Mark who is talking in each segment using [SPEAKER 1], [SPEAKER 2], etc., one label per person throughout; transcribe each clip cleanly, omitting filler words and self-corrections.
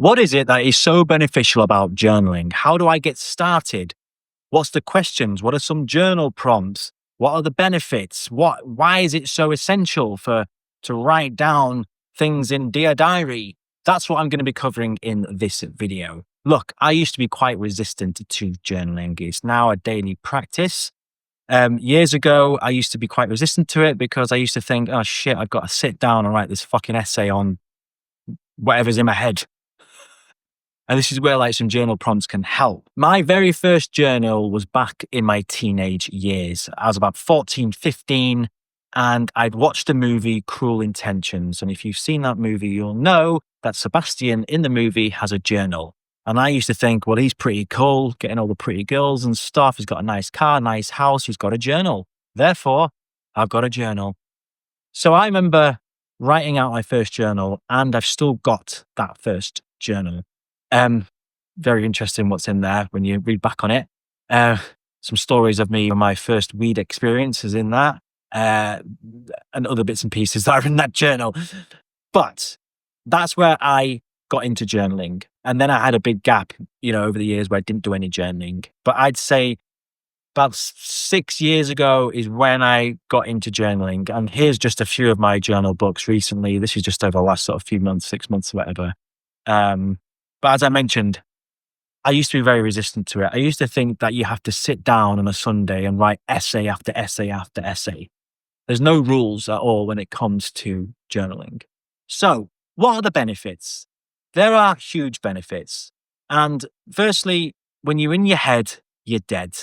[SPEAKER 1] What is it that is so beneficial about journaling? How do I get started? What's the questions? What are some journal prompts? What are the benefits? Why is it so essential to write down things in Dear Diary? That's what I'm going to be covering in this video. Look, I used to be quite resistant to journaling. It's now a daily practice. Years ago, I used to be quite resistant to it because I used to think, oh shit, I've got to sit down and write this fucking essay on whatever's in my head. And this is where like some journal prompts can help. My very first journal was back in my teenage years. I was about 14, 15, and I'd watched the movie Cruel Intentions. And if you've seen that movie, you'll know that Sebastian in the movie has a journal. And I used to think, well, he's pretty cool, getting all the pretty girls and stuff. He's got a nice car, nice house. He's got a journal. Therefore, I've got a journal. So I remember writing out my first journal, and I've still got that first journal. Very interesting what's in there when you read back on it. Some stories of me and my first weed experiences in that, and other bits and pieces that are in that journal. But that's where I got into journaling. And then I had a big gap, over the years where I didn't do any journaling. But I'd say about 6 years ago is when I got into journaling. And here's just a few of my journal books recently. This is just over the last sort of few months, 6 months, or whatever. But as I mentioned, I used to be very resistant to it. I used to think that you have to sit down on a Sunday and write essay after essay after essay. There's no rules at all when it comes to journaling. So what are the benefits? There are huge benefits. And firstly, when you're in your head, you're dead.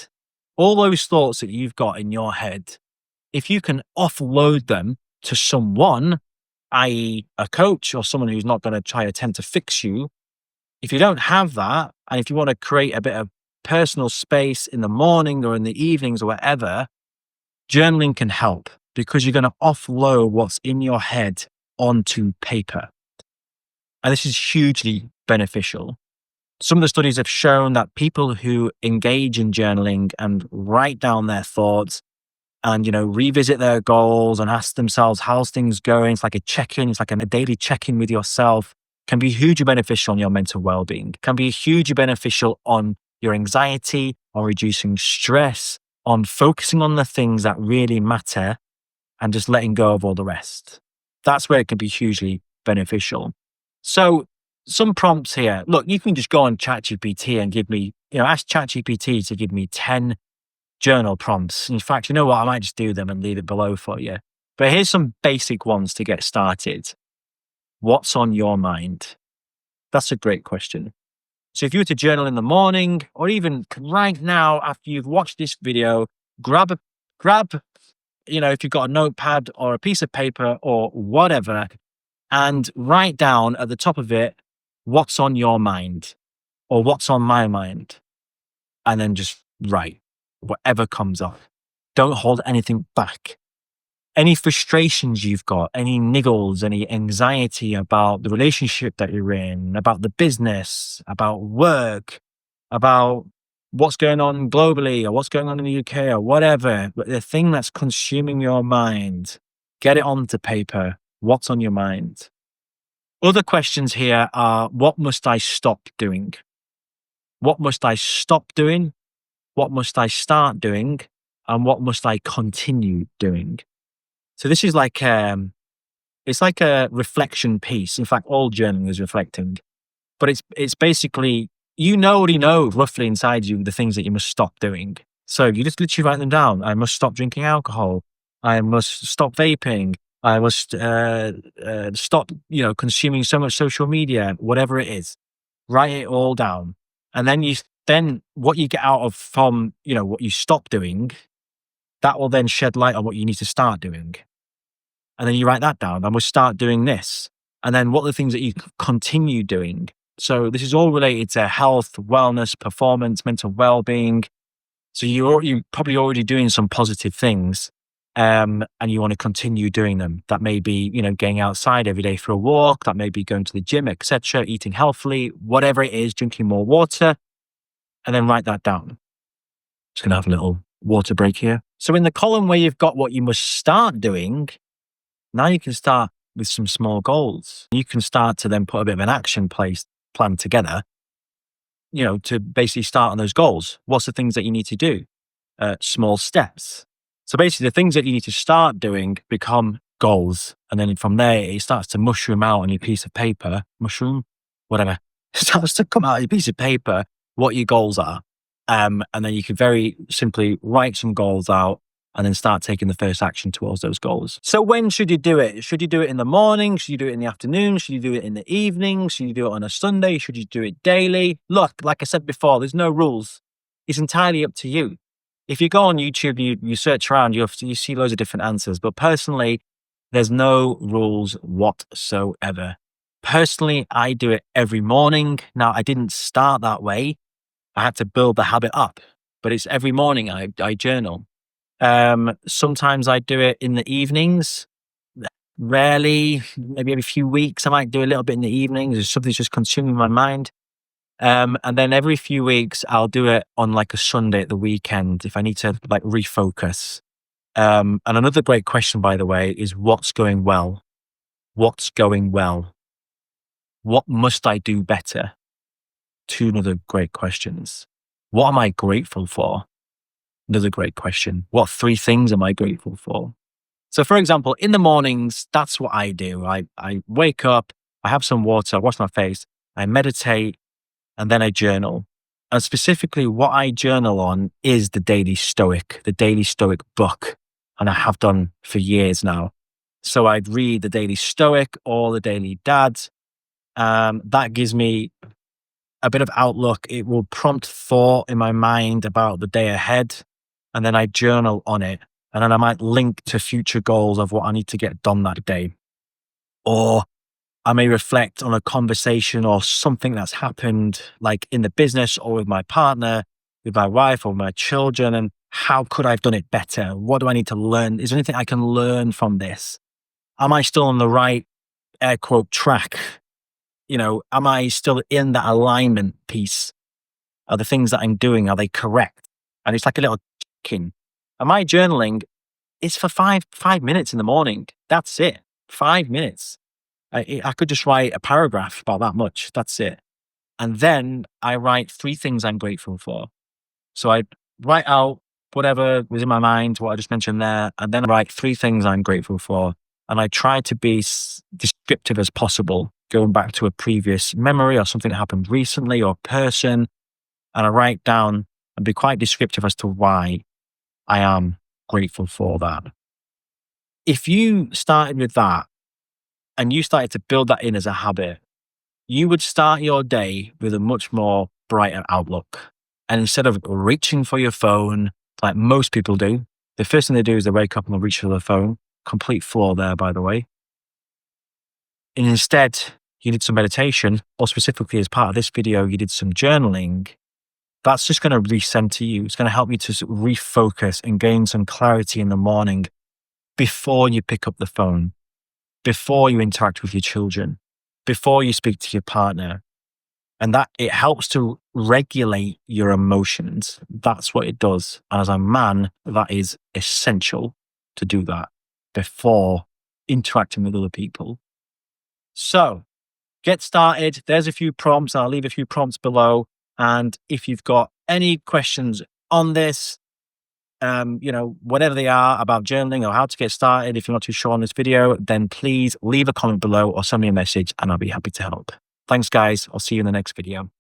[SPEAKER 1] All those thoughts that you've got in your head, if you can offload them to someone, i.e. a coach or someone who's not going to try to attempt to fix you, if you don't have that, and if you want to create a bit of personal space in the morning or in the evenings or whatever, journaling can help because you're going to offload what's in your head onto paper. And this is hugely beneficial. Some of the studies have shown that people who engage in journaling and write down their thoughts and, revisit their goals and ask themselves, how's things going? It's like a check-in. It's like a daily check-in with yourself. Can be hugely beneficial on your mental well-being, can be hugely beneficial on your anxiety, on reducing stress, on focusing on the things that really matter and just letting go of all the rest. That's where it can be hugely beneficial. So some prompts here. Look, you can just go on ChatGPT and give me, ask ChatGPT to give me 10 journal prompts. In fact, you know what? I might just do them and leave it below for you. But here's some basic ones to get started. What's on your mind? That's a great question. So if you were to journal in the morning or even right now after you've watched this video, grab, if you've got a notepad or a piece of paper or whatever, and write down at the top of it, what's on your mind or what's on my mind. And then just write whatever comes up. Don't hold anything back. Any frustrations you've got, any niggles, any anxiety about the relationship that you're in, about the business, about work, about what's going on globally or what's going on in the UK or whatever, but the thing that's consuming your mind, get it onto paper. What's on your mind? Other questions here are, what must I stop doing? What must I stop doing? What must I start doing? And what must I continue doing? So this is like, it's like a reflection piece. In fact, all journaling is reflecting, but it's basically, already know roughly inside you the things that you must stop doing. So you just literally write them down. I must stop drinking alcohol. I must stop vaping. I must stop, consuming so much social media, whatever it is. Write it all down. And then what you get out of from, what you stop doing, that will then shed light on what you need to start doing. And then you write that down. I must start doing this. And then what are the things that you continue doing? So this is all related to health, wellness, performance, mental well-being. So you're probably already doing some positive things, and you want to continue doing them. That may be, getting outside every day for a walk. That may be going to the gym, etc., eating healthily, whatever it is, drinking more water, and then write that down. Just going to have a little water break here. So in the column where you've got what you must start doing, now you can start with some small goals. You can start to then put a bit of an action plan together, to basically start on those goals. What's the things that you need to do? Small steps. So basically the things that you need to start doing become goals. And then from there, it starts to mushroom out on your piece of paper, whatever. It starts to come out on your piece of paper what your goals are. And then you can very simply write some goals out and then start taking the first action towards those goals. So when should you do it? Should you do it in the morning? Should you do it in the afternoon? Should you do it in the evening? Should you do it on a Sunday? Should you do it daily? Look, like I said before, there's no rules. It's entirely up to you. If you go on YouTube, you search around, you see loads of different answers. But personally, there's no rules whatsoever. Personally, I do it every morning. Now, I didn't start that way. I had to build the habit up, but it's every morning I journal. Sometimes I do it in the evenings. Rarely, maybe every few weeks, I might do a little bit in the evenings. If something's just consuming my mind. And then every few weeks, I'll do it on like a Sunday at the weekend if I need to like refocus. And another great question, by the way, is what's going well? What's going well? What must I do better? Two other great questions. What am I grateful for? Another great question. What 3 things am I grateful for? So for example, in the mornings, that's what I do. I wake up, I have some water, I wash my face, I meditate, and then I journal. And specifically what I journal on is the Daily Stoic book. And I have done for years now. So I'd read the Daily Stoic or the Daily Dad. That gives me a bit of outlook. It will prompt thought in my mind about the day ahead. And then I journal on it. And then I might link to future goals of what I need to get done that day. Or I may reflect on a conversation or something that's happened, like in the business or with my partner, with my wife or my children. And how could I have done it better? What do I need to learn? Is there anything I can learn from this? Am I still on the right air quote track? Am I still in that alignment piece? Are the things that I'm doing, are they correct? And it's like a little check-in. And my journaling is for five minutes in the morning. That's it. 5 minutes. I could just write a paragraph about that much. That's it. And then I write 3 things I'm grateful for. So I write out whatever was in my mind, what I just mentioned there, and then I write 3 things I'm grateful for. And I try to be descriptive as possible, going back to a previous memory or something that happened recently or person. And I write down and be quite descriptive as to why I am grateful for that. If you started with that and you started to build that in as a habit, you would start your day with a much more brighter outlook. And instead of reaching for your phone, like most people do, the first thing they do is they wake up and they reach for their phone. Complete flaw there, by the way. And instead, you did some meditation, or specifically as part of this video, you did some journaling. That's just going to recenter you. It's going to help you to refocus and gain some clarity in the morning before you pick up the phone, before you interact with your children, before you speak to your partner. And that it helps to regulate your emotions. That's what it does. And as a man, that is essential to do that before interacting with other people. So get started. There's a few prompts. I'll leave a few prompts below. And if you've got any questions on this, whatever they are about journaling or how to get started, if you're not too sure on this video, then please leave a comment below or send me a message and I'll be happy to help. Thanks, guys. I'll see you in the next video.